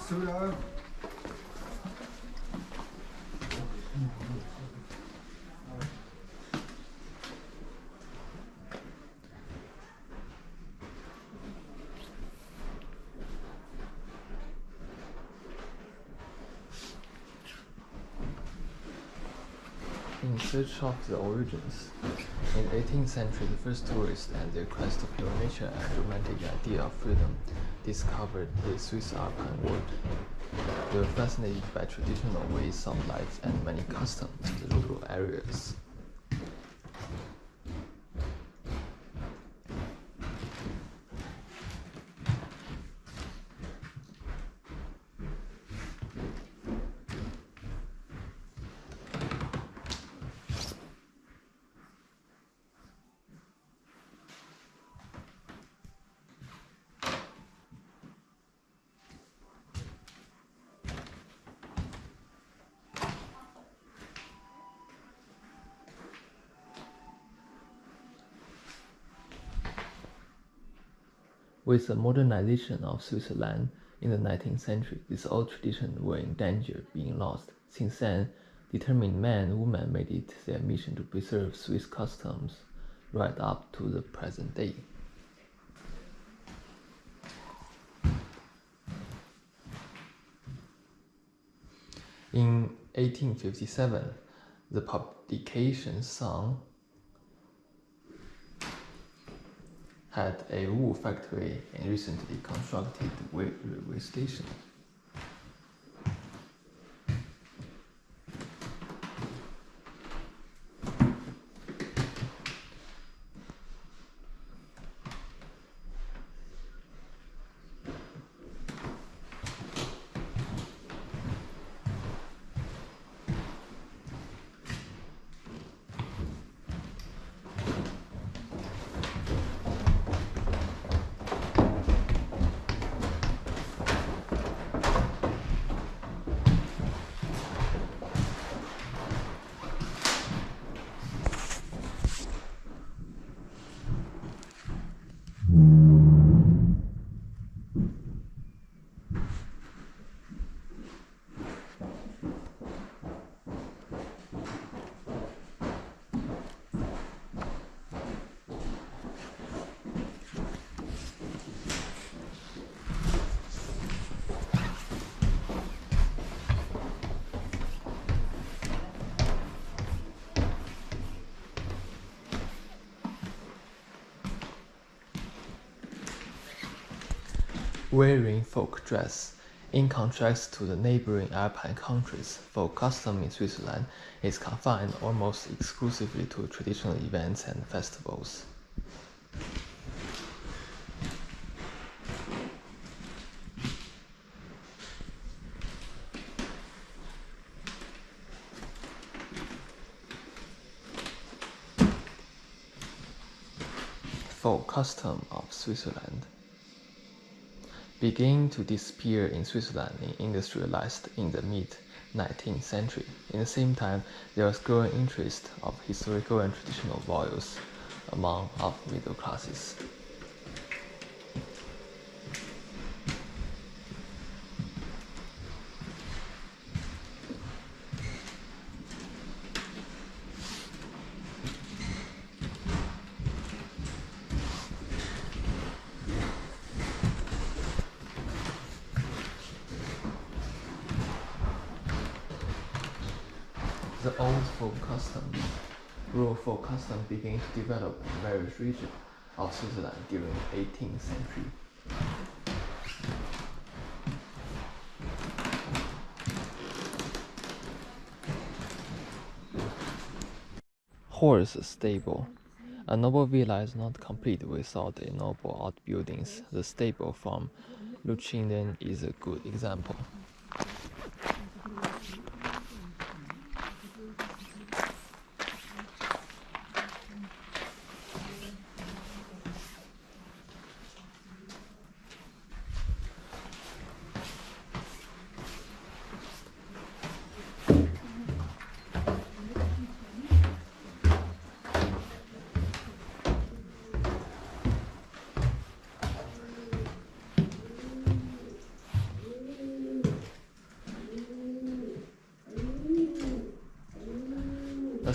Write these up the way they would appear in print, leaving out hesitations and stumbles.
Soda. In search of the origins. In the 18th century, the first tourists and their quest of pure nature and romantic idea of freedom discovered the Swiss Alpine world. They were fascinated by traditional ways of life and many customs in the rural areas. With the modernization of Switzerland in the 19th century, these old traditions were in danger of being lost. Since then, determined men and women made it their mission to preserve Swiss customs right up to the present day. In 1857, the publication Song had a wool factory and recently constructed railway station. Wearing folk dress. In contrast to the neighboring Alpine countries, folk custom in Switzerland is confined almost exclusively to traditional events and festivals. Folk custom of Switzerland began to disappear in Switzerland and industrialized in the mid-19th century. In the same time, there was growing interest of historical and traditional values among upper middle classes. The old rural folk custom began to develop in various regions of Switzerland during the 18th century. Horse stable. A noble villa is not complete without a noble outbuildings. The stable from Luchinen is a good example.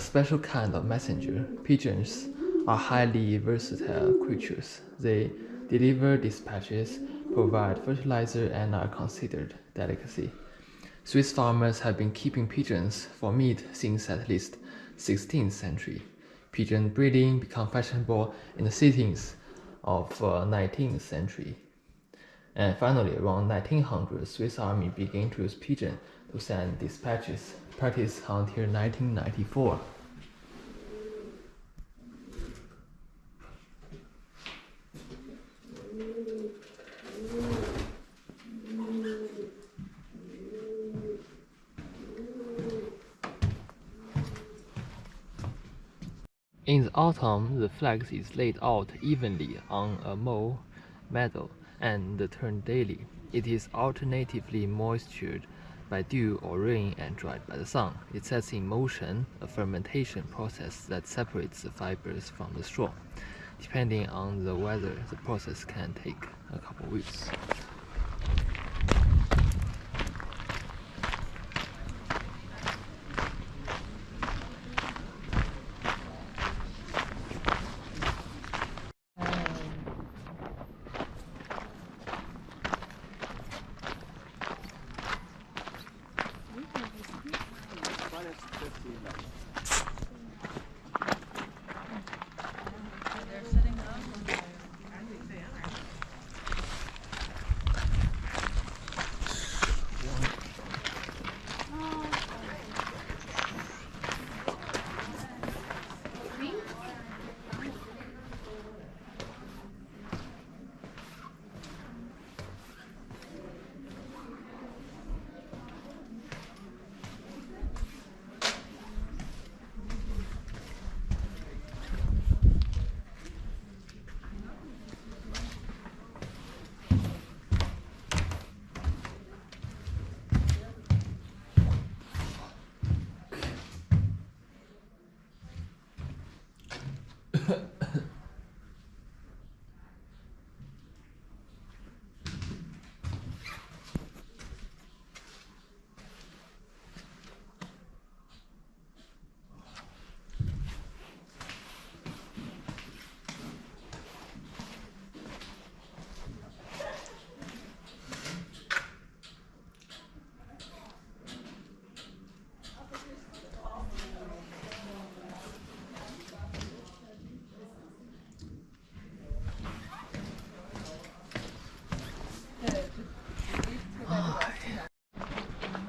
special kind of messenger. Pigeons are highly versatile creatures. They deliver dispatches, provide fertilizer, and are considered delicacy. Swiss farmers have been keeping pigeons for meat since at least 16th century. Pigeon breeding became fashionable in the cities of 19th century. And finally, around 1900, Swiss Army began to use pigeon to send dispatches, practiced until 1994. In the autumn, the flag is laid out evenly on a mow meadow and turned daily. It is alternatively moistured by dew or rain and dried by the sun. It sets in motion a fermentation process that separates the fibers from the straw. Depending on the weather, the process can take a couple weeks.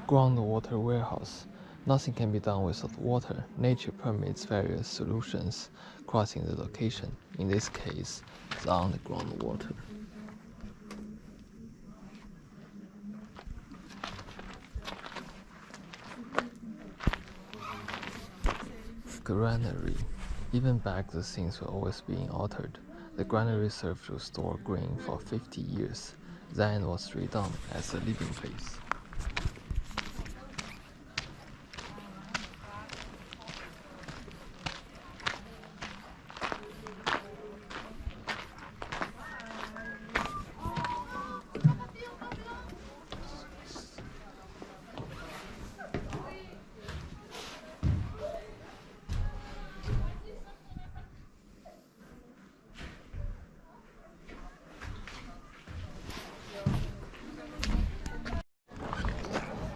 Groundwater warehouse. Nothing can be done without water. Nature permits various solutions crossing the location. In this case, the underground water. Granary. Even back then, things were always being altered. The granary served to store grain for 50 years, then was redone as a living place.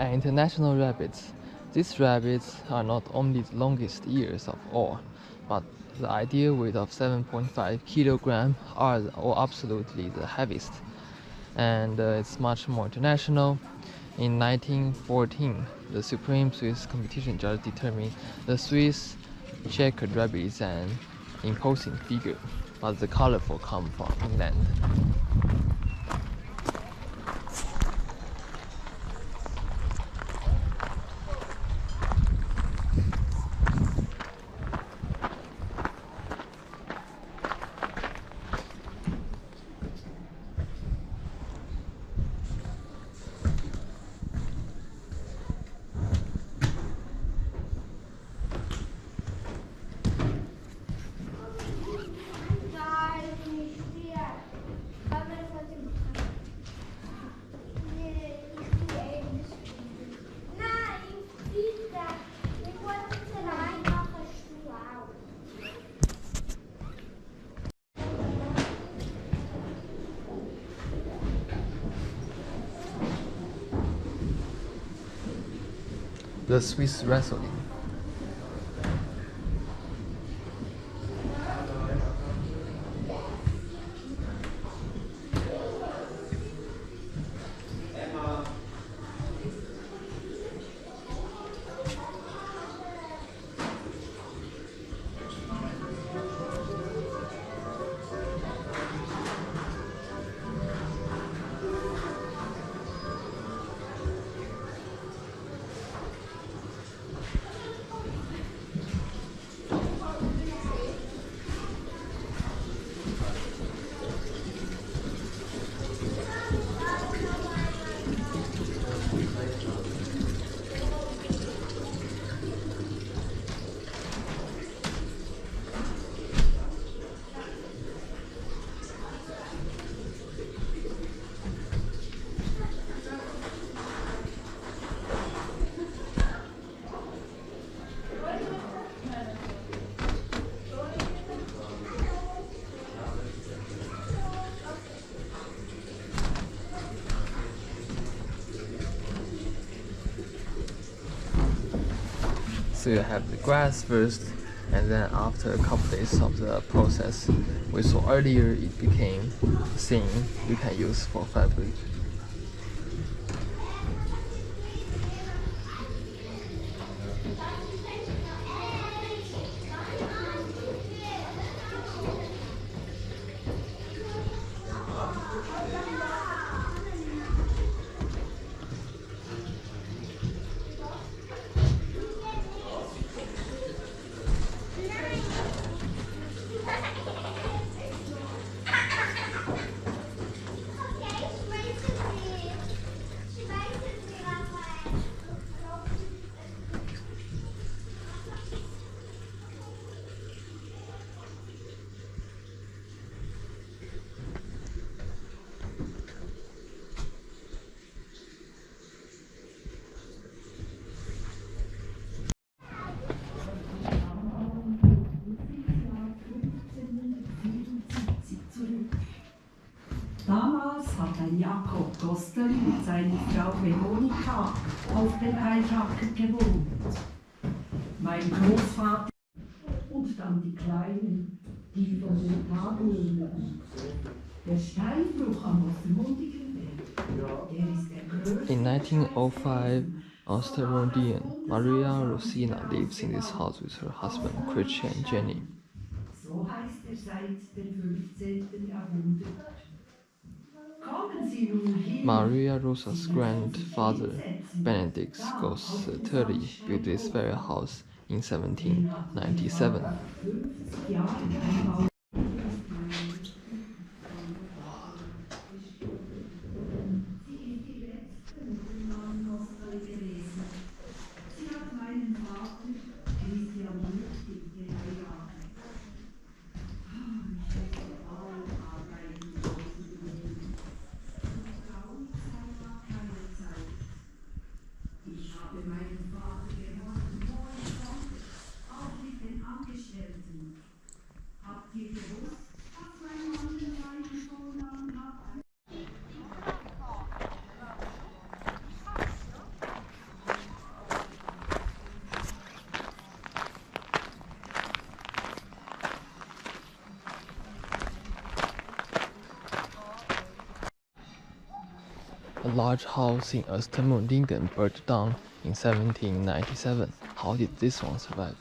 And international rabbits. These rabbits are not only the longest ears of all, but the ideal weight of 7.5 kilograms are absolutely the heaviest. And it's much more international. In 1914, the Supreme Swiss Competition Judge determined the Swiss checkered rabbit is an imposing figure, but the colorful come from England. The Swiss wrestling. So you have the grass first, and then after a couple days of the process, we saw earlier it became thin, you can use for fabric. Damals hat ein Jakob Gosteli mit seiner Frau Veronika auf den Eichacker gewohnt. Mein Großvater und dann die Kleinen, die von den Tageln. Der Steinbruch am Ostermundigen Berg, der ist der größte. In 1905, Ostermundigen, Maria Rosina lives in this house with her husband Christian and Jenny. So heißt er seit dem 15. Jahrhundert. Maria Rosa's grandfather, Benedict Gostelli, built this very house in 1797. A large house in Ostermundigen burnt down in 1797. How did this one survive?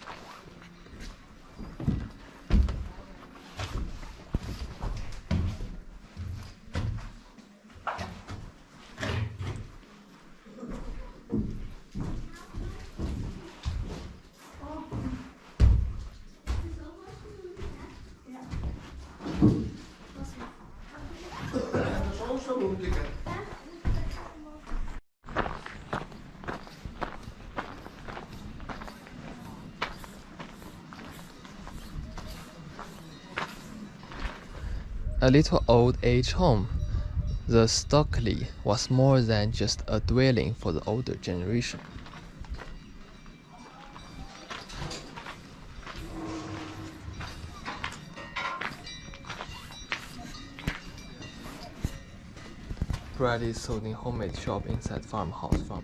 A little old age home, the Stockley was more than just a dwelling for the older generation. Bread is sold in homemade shop inside farmhouse from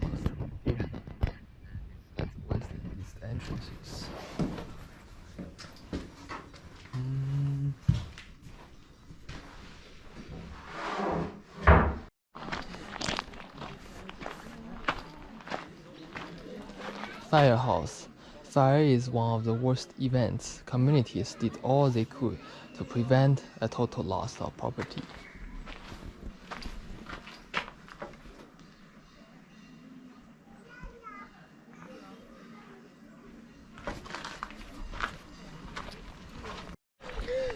Firehouse. Fire is one of the worst events. Communities did all they could to prevent a total loss of property.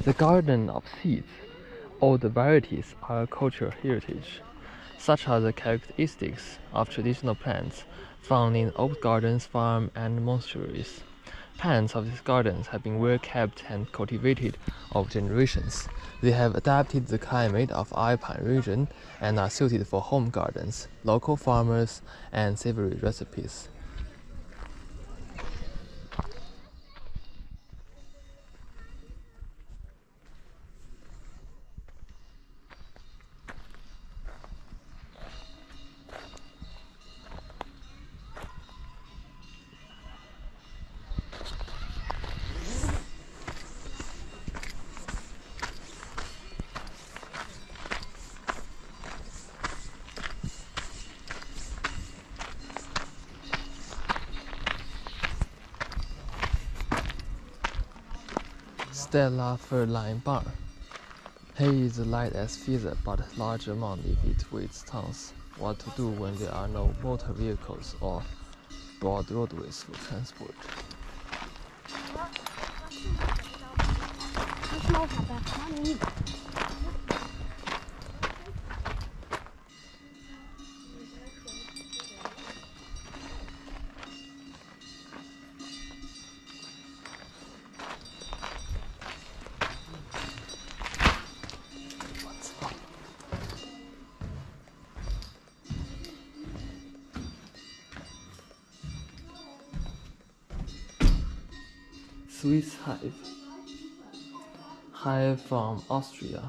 The Garden of Seeds. All the varieties are a cultural heritage. Such are the characteristics of traditional plants found in oak gardens, farms, and monasteries. Plants of these gardens have been well kept and cultivated over generations. They have adapted the climate of alpine region and are suited for home gardens, local farmers, and savory recipes. Stella fur-lined barn. Hay is light as feather but large amount if it weighs tons. What to do when there are no motor vehicles or broad roadways for transport? Swiss hive. Hive from Austria.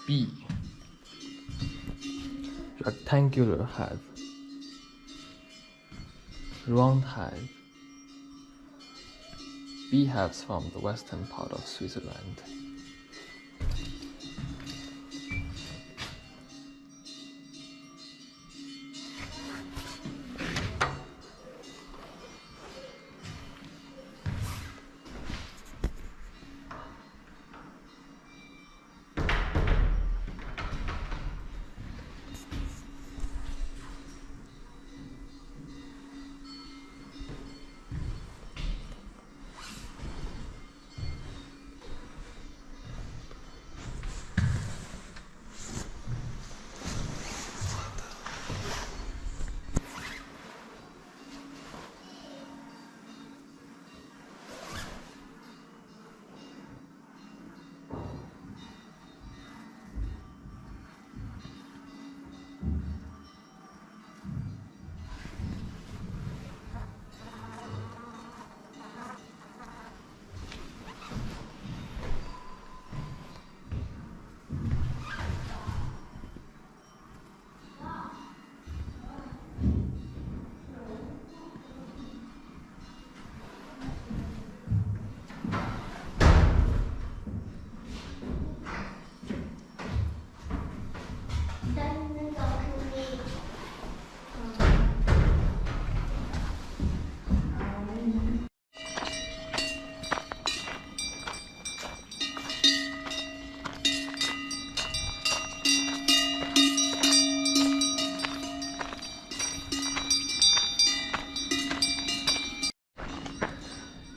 Bee. Rectangular hive. Round hive. Beehives from the western part of Switzerland.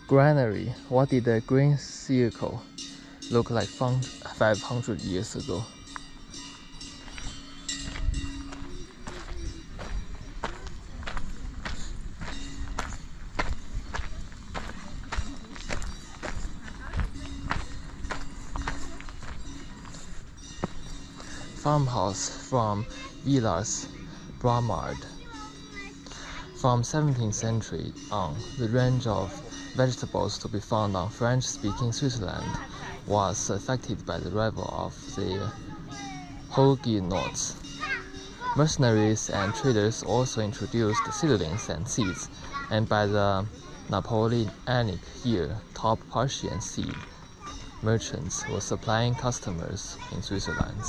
Granary. What did the grain cycle look like 500 years ago? Farmhouse from Villars Bramard. From 17th century on, the range of vegetables to be found on French-speaking Switzerland was affected by the arrival of the Huguenots. Mercenaries and traders also introduced seedlings and seeds, and by the Napoleonic year, top Prussian seed merchants were supplying customers in Switzerland.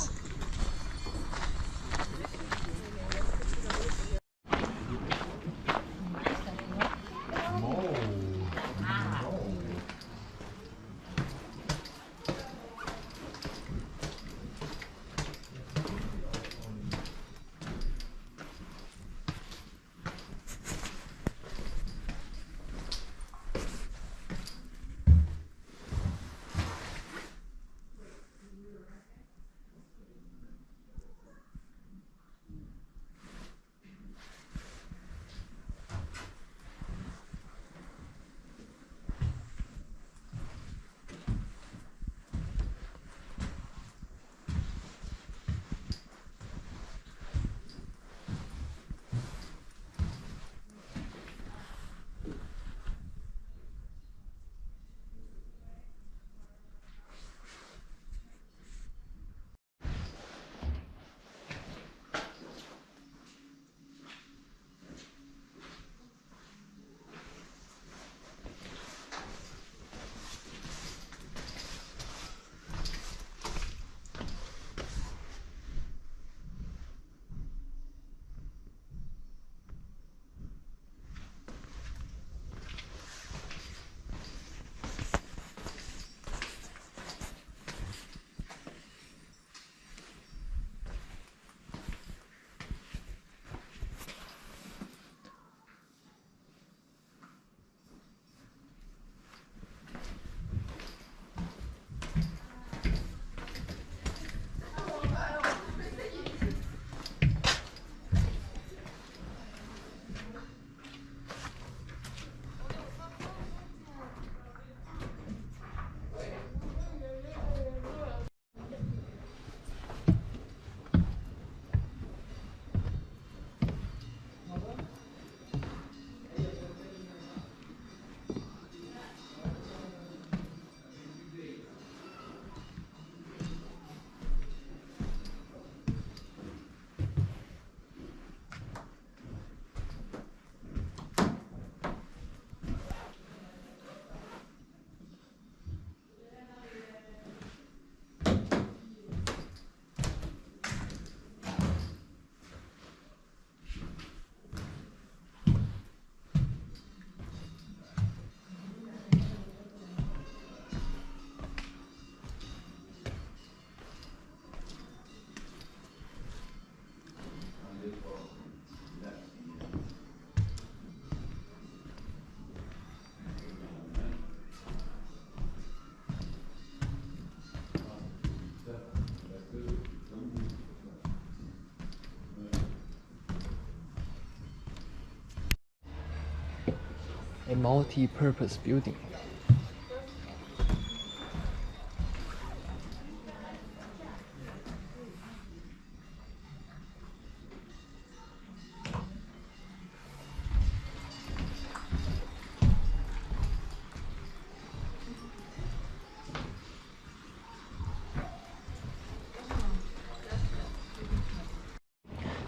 a multi-purpose building.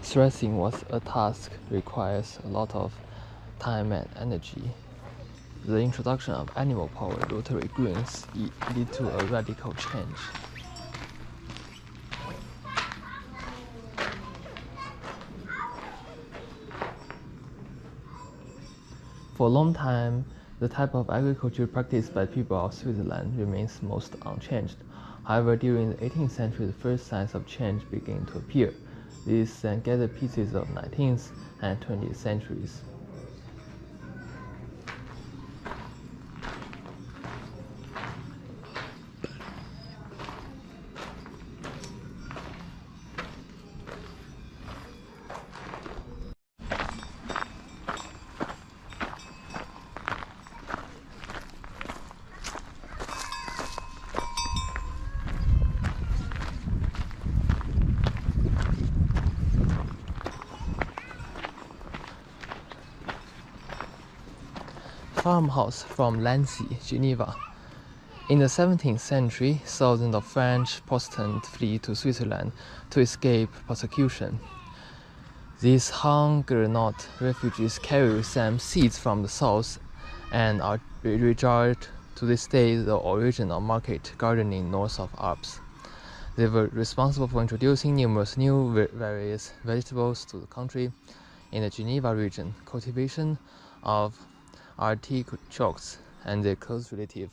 Threshing was a task requires a lot of time and energy. The introduction of animal-powered rotary greens led to a radical change. For a long time, the type of agriculture practiced by people of Switzerland remains most unchanged. However, during the 18th century, the first signs of change began to appear. These then gathered pieces of 19th and 20th centuries. Farmhouse from Lancy, Geneva. In the 17th century, thousands of French Protestants fled to Switzerland to escape persecution. These Huguenot refugees carry with them seeds from the south and are regarded to this day the origin of market gardening north of Alps. They were responsible for introducing numerous new various vegetables to the country. In the Geneva region, cultivation of artichokes and their close relative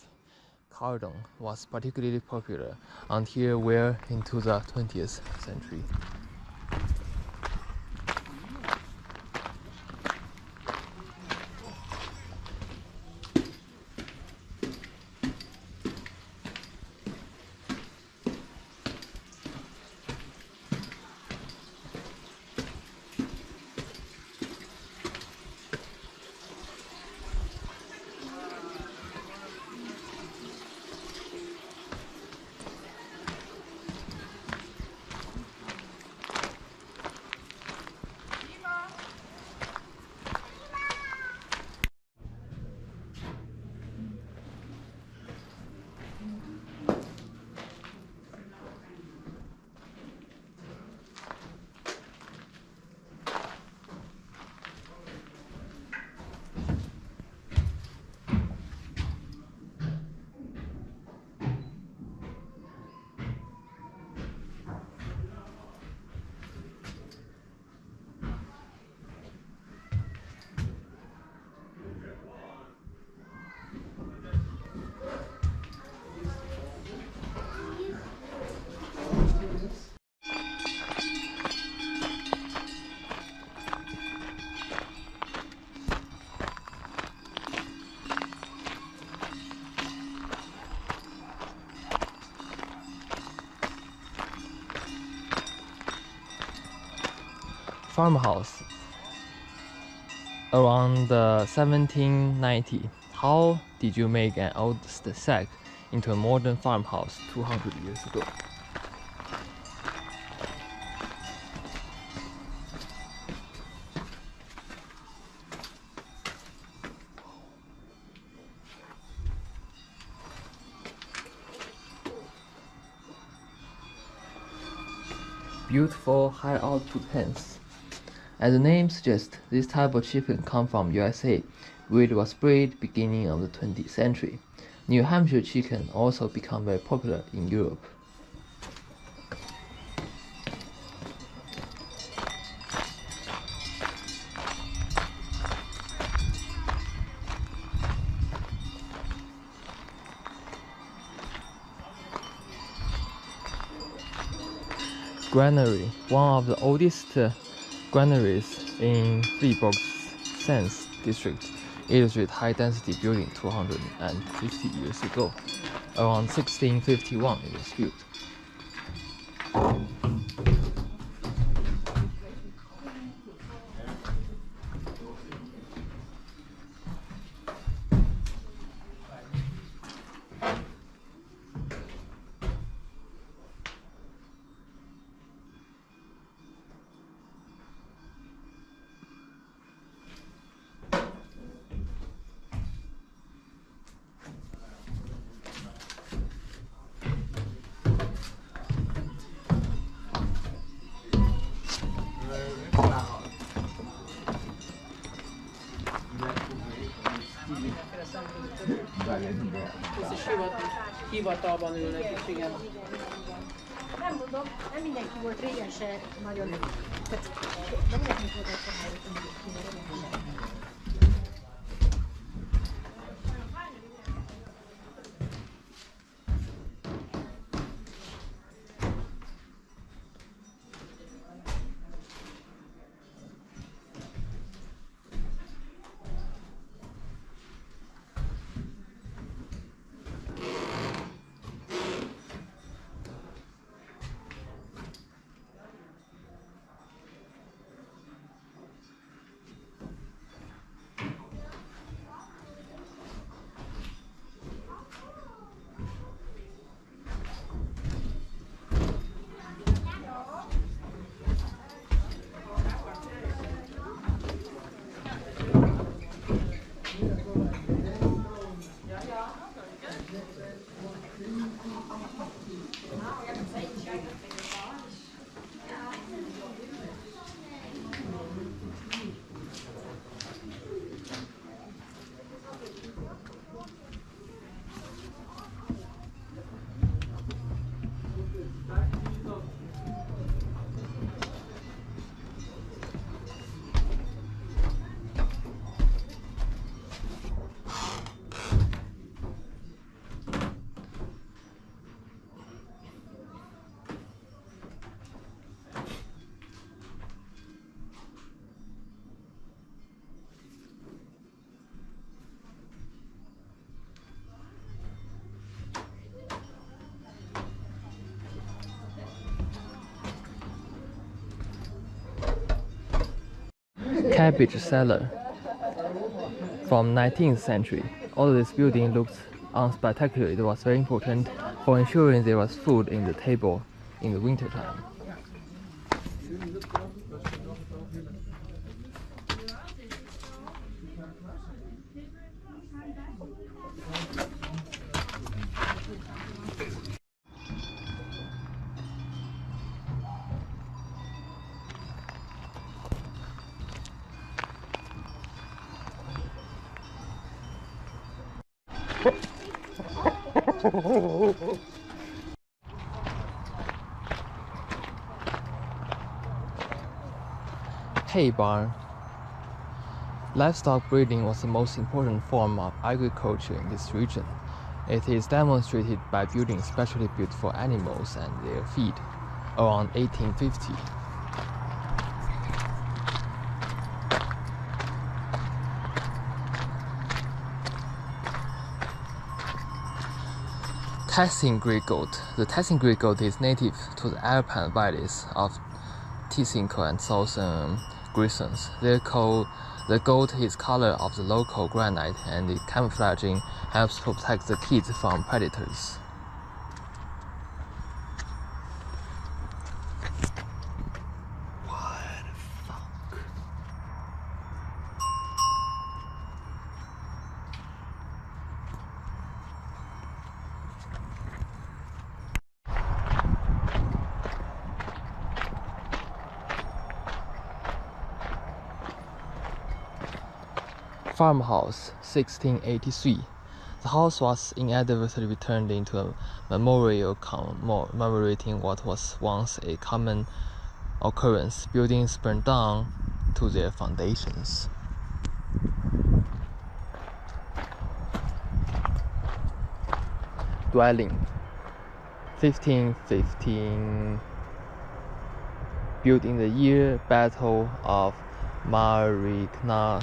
cardon was particularly popular until well into the 20th century. Farmhouse around 1790. How did you make an old sack into a modern farmhouse 200 years ago? Beautiful high output hens. As the name suggests, this type of chicken comes from USA, where it was bred beginning of the 20th century. New Hampshire chicken also became very popular in Europe. Granary, one of the oldest granaries in Fribourg's Sens district, illustrate high-density building 250 years ago. Around 1651 it was built. Hivatalban ülnek is, igen. Nem mondom, nem mindenki volt régen se nagyon. Tehát nem mindenki volt egy szabályos, Cabbage cellar. From 19th century, although this building looked unspectacular, it was very important for ensuring there was food in the table in the winter time. Hay barn. Livestock breeding was the most important form of agriculture in this region. It is demonstrated by buildings specially built for animals and their feed around 1850. Tessin grey goat. The Tessin grey goat is native to the Alpine valleys of Tessinco and southern Grisons. The goat is color of the local granite, and the camouflaging helps protect the kids from predators. What the fuck? Farmhouse, 1683. The house was inadvertently turned into a memorial commemorating what was once a common occurrence. Buildings burned down to their foundations. Dwelling, 1515. Built in the year Battle of Marignano.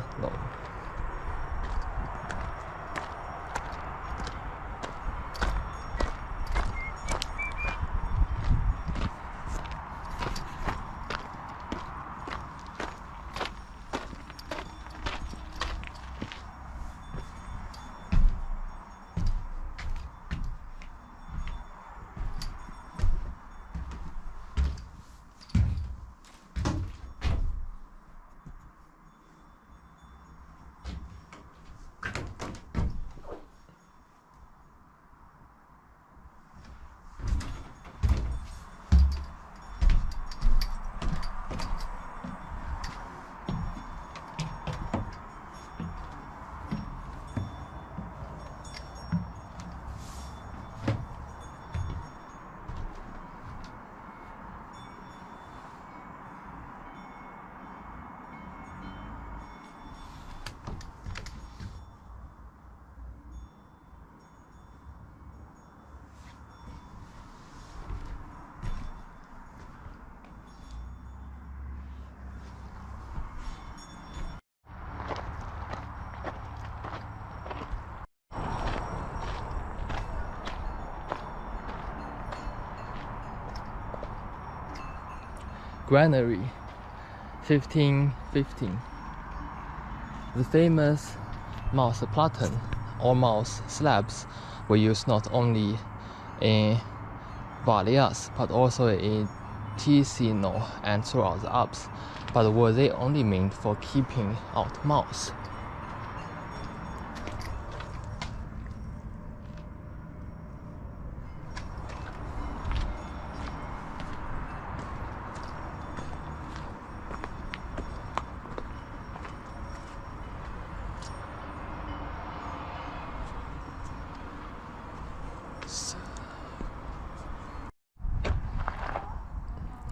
Granary, 1515. The famous mouse platen or mouse slabs were used not only in Ballenberg but also in Ticino and throughout the Alps, but were they only meant for keeping out mouse?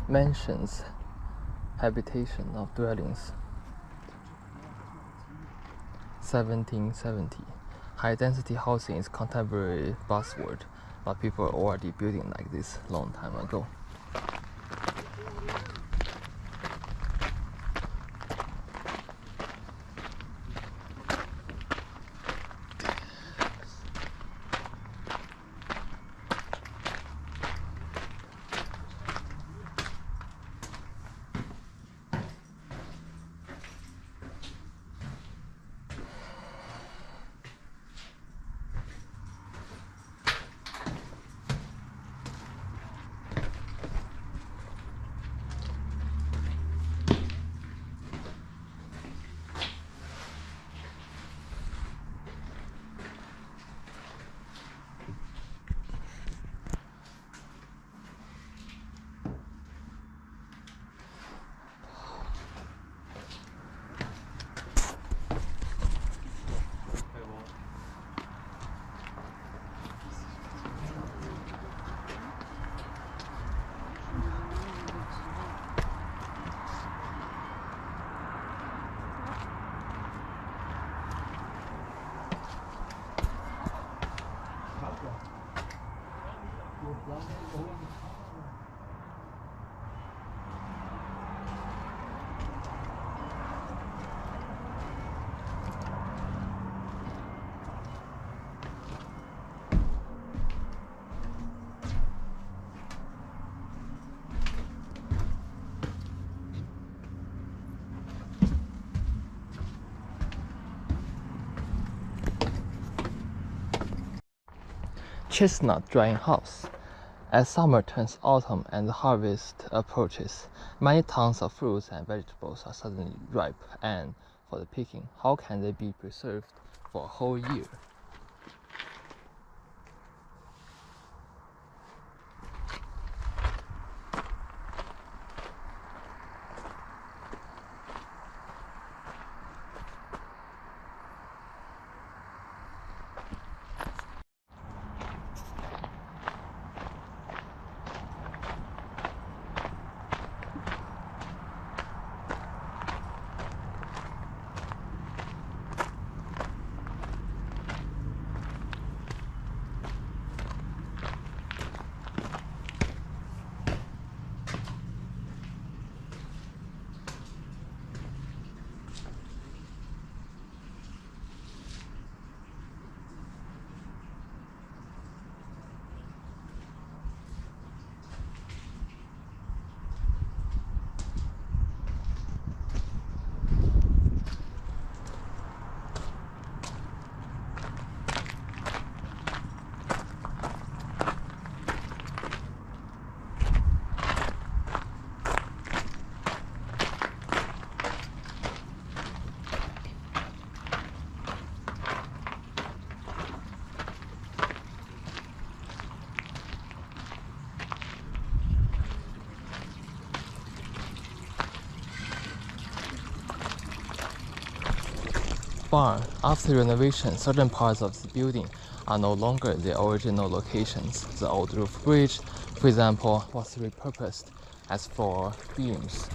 Mansions, habitation of dwellings. 1770. High-density housing is contemporary buzzword, but people are already building like this long time ago. Chestnut drying house. As summer turns autumn and the harvest approaches, many tons of fruits and vegetables are suddenly ripe and for the picking. How can they be preserved for a whole year? Barn. After renovation, certain parts of the building are no longer the original locations. The old roof bridge, for example, was repurposed as for beams.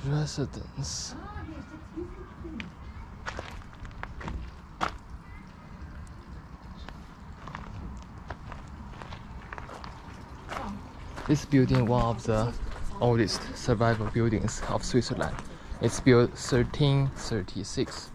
Residence. This building, one of the oldest surviving buildings of Switzerland, It's built 1336.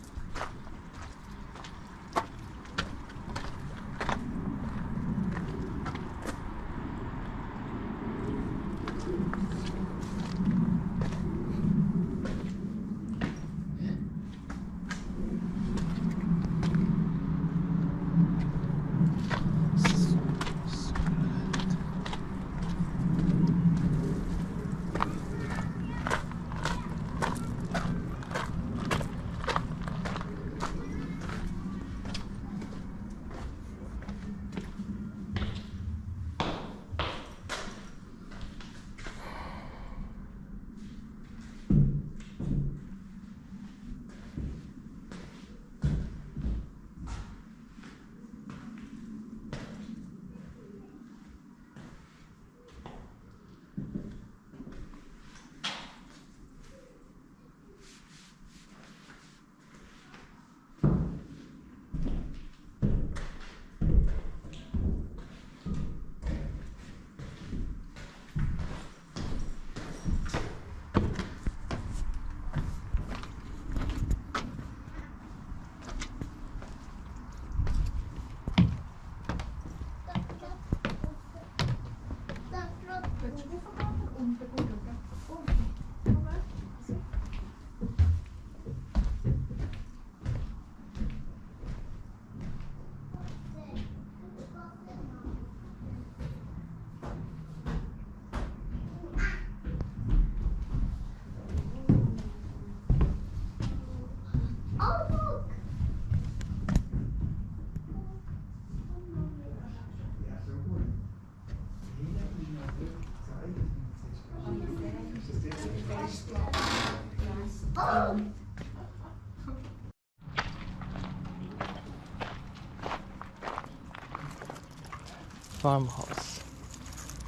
Farmhouse.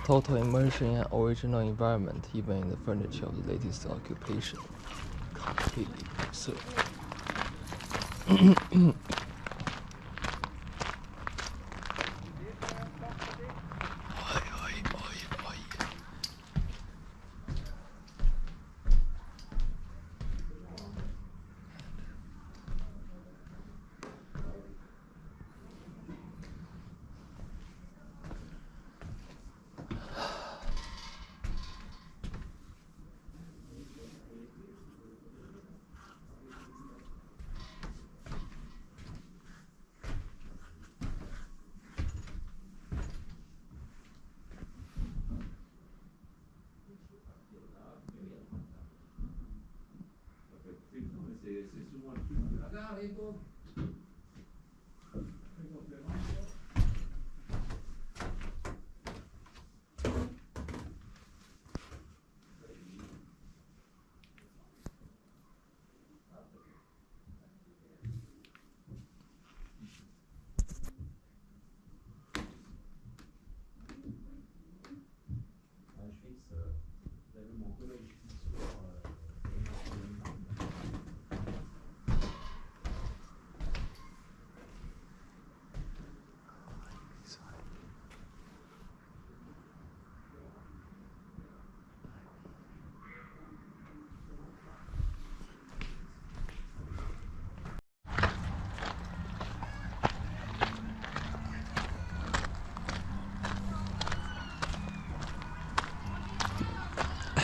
Total immersion in original environment, even in the furniture of the latest occupation. Completely preserved.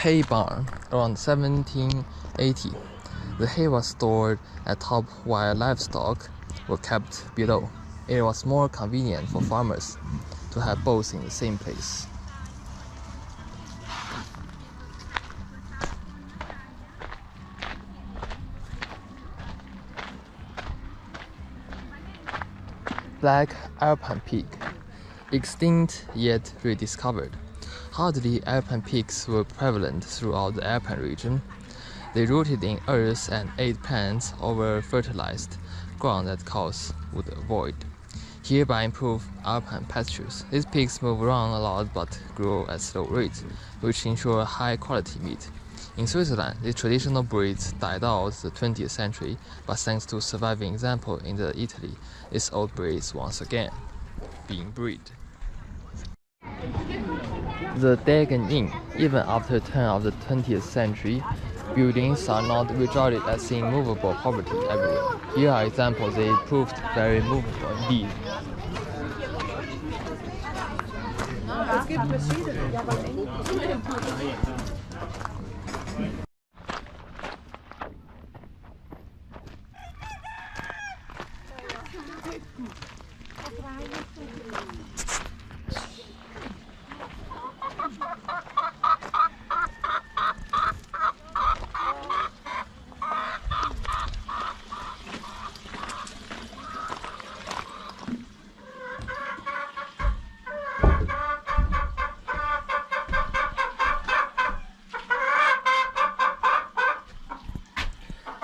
Hay barn. Around 1780, the hay was stored at top while livestock were kept below. It was more convenient for farmers to have both in the same place. Black Alpine pig, extinct yet rediscovered. Hardly Alpine pigs were prevalent throughout the Alpine region. They rooted in earth and ate plants over fertilized ground that cows would avoid, hereby improve Alpine pastures. These pigs move around a lot but grow at slow rates, which ensure high quality meat. In Switzerland, these traditional breeds died out in the 20th century, but thanks to surviving example in Italy, these old breeds once again being bred. The Degen Inn, even after the turn of the 20th century, Buildings are not regarded as immovable property everywhere. Here are examples they proved very movable indeed. Es gibt verschiedene, ja, weil eng.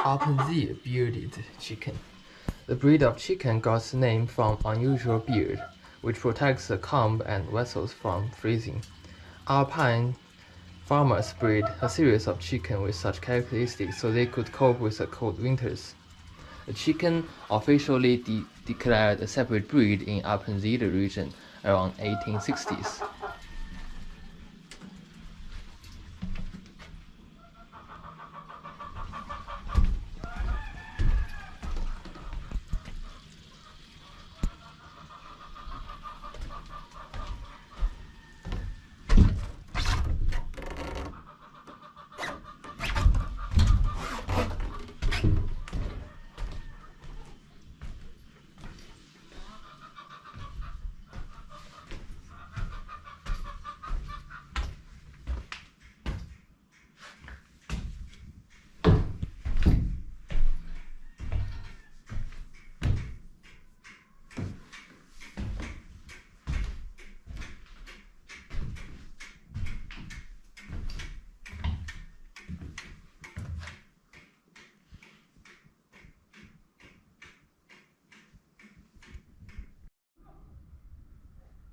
Appenzell bearded chicken. The breed of chicken got its name from unusual beard, which protects the comb and vessels from freezing. Alpine farmers breed a series of chicken with such characteristics so they could cope with the cold winters. The chicken officially declared a separate breed in Appenzell region around 1860s.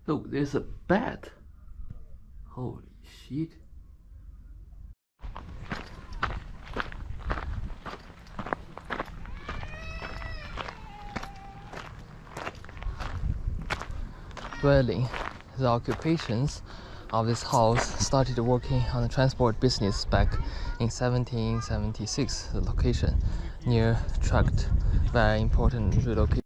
Look, there's a bat. Holy shit. Dwelling. The occupations of this house started working on the transport business back in 1776. The location near Tract, very important relocation.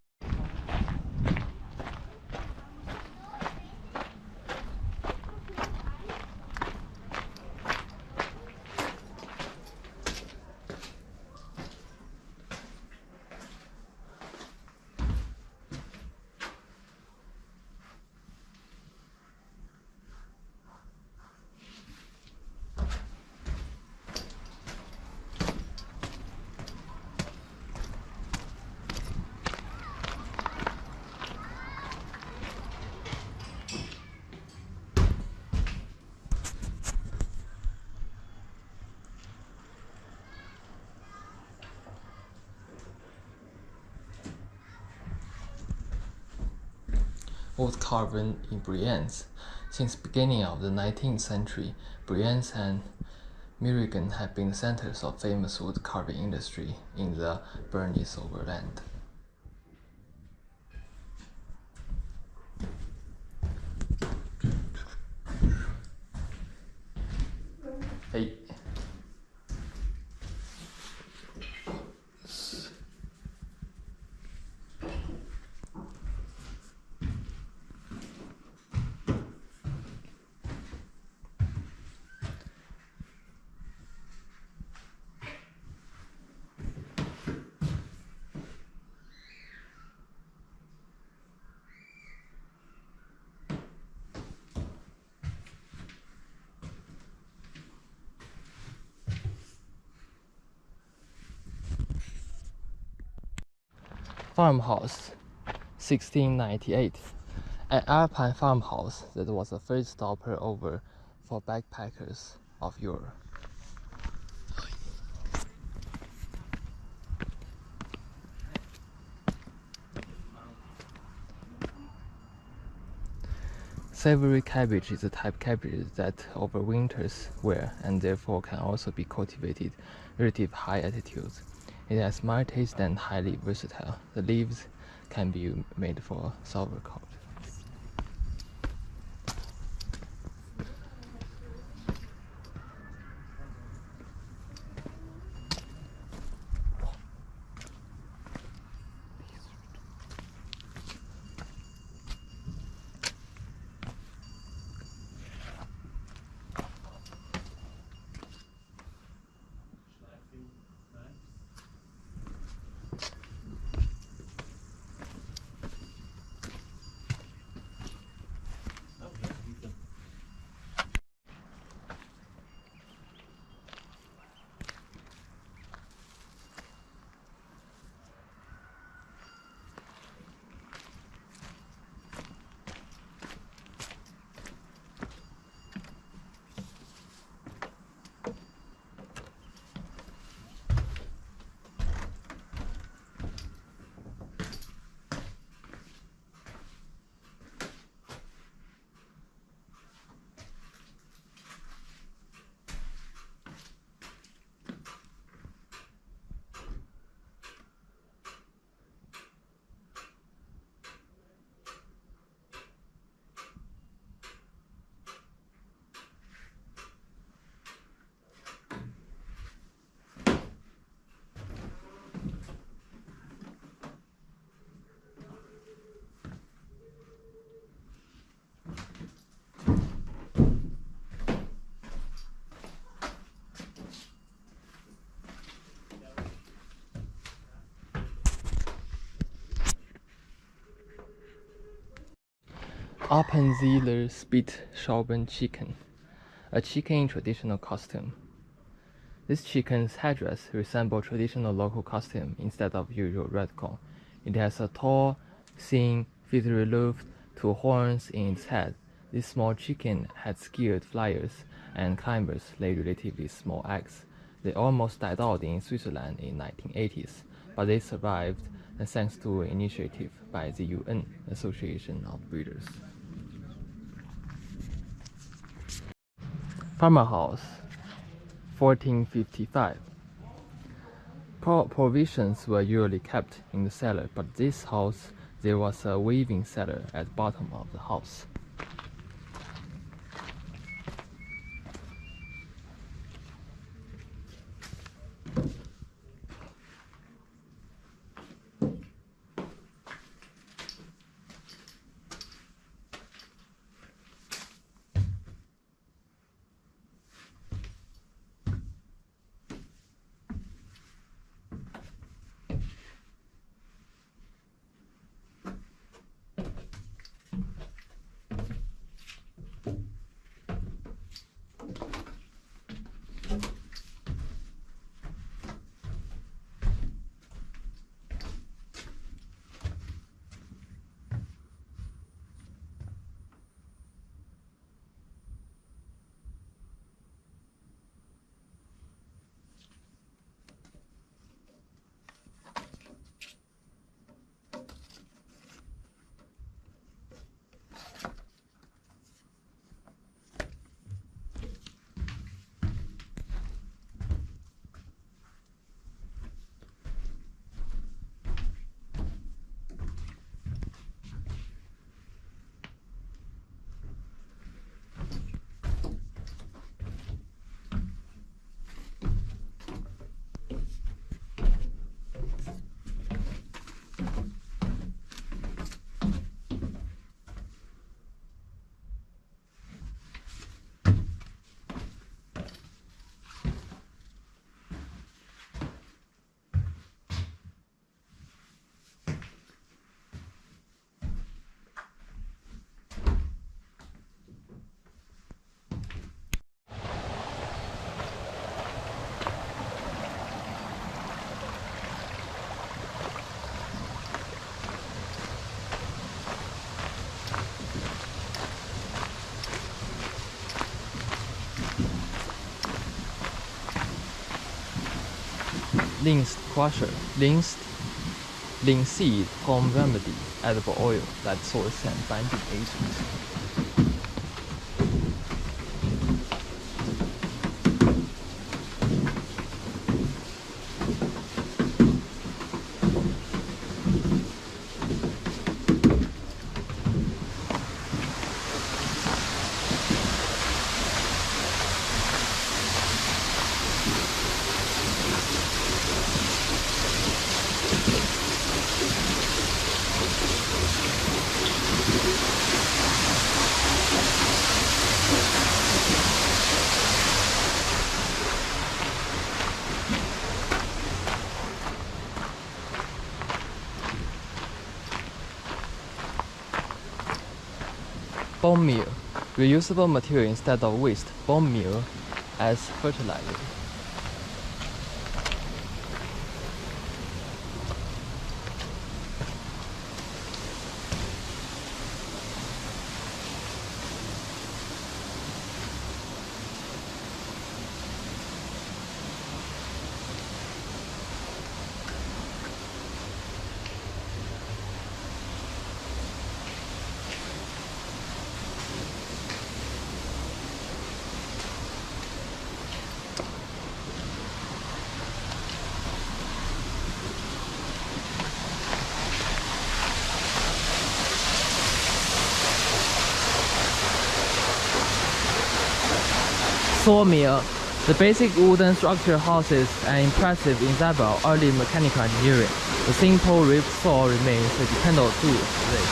Wood carving in Brienz. Since beginning of the 19th century, Brienz and Mirigen have been centers of famous wood carving industry in the Bernese Overland. Hey. Farmhouse, 1698. An Alpine farmhouse that was the first stopover for backpackers of Europe. Savory cabbage is a type of cabbage that overwinters where and therefore can also be cultivated relative high altitudes. It has mild taste and highly versatile. The leaves can be made for sauerkraut. Appenzeller spit Schauben chicken, a chicken in traditional costume. This chicken's headdress resembles traditional local costume instead of usual red corn. It has a tall, thin, feathery loaf, 2 horns in its head. This small chicken had skilled flyers and climbers lay relatively small eggs. They almost died out in Switzerland in 1980s, but they survived thanks to an initiative by the UN Association of Breeders. Farmerhaus, 1455. Provisions were usually kept in the cellar, but this house there was a weaving cellar at the bottom of the house. Linseed crusher, linseed home remedy, edible oil, light source and binding agent. Bone meal, reusable material instead of waste. Bone meal as fertilizer. Sawmill. The basic wooden structure houses an impressive example of early mechanical engineering. The simple ribbed saw remains a dependable tool today.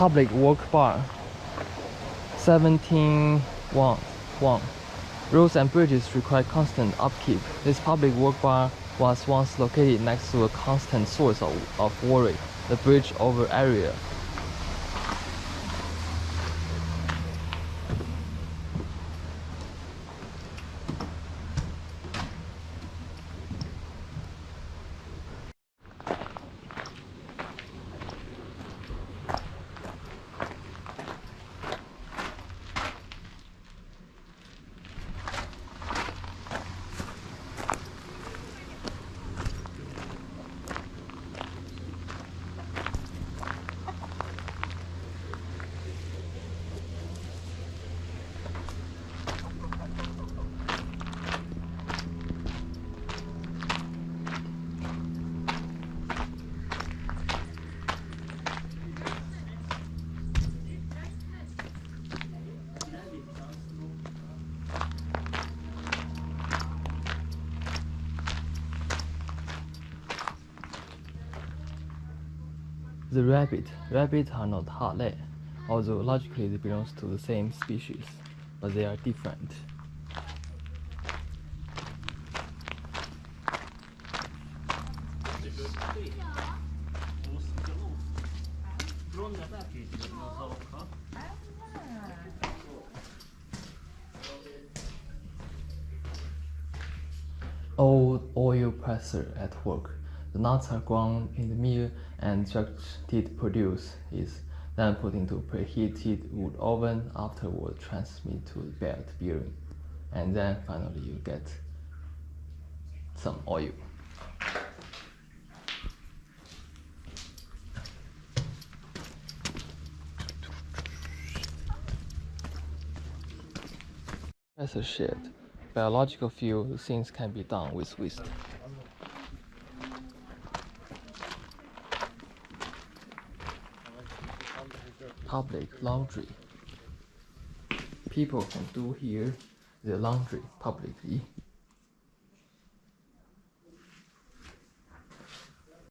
public work bar. 17 won. Roads and bridges require constant upkeep. This public work bar was once located next to a constant source of worry, the bridge over area. The rabbits are not hardlet, although logically they belong to the same species, but they are different. Old oil presser at work. The nuts are ground in the mill and extracted produce is then put into a preheated wood oven, afterward transmitted to the belt bearing, and then finally you get some oil. As a shed, biological fuel, things can be done with waste. Public laundry. People can do here their laundry publicly.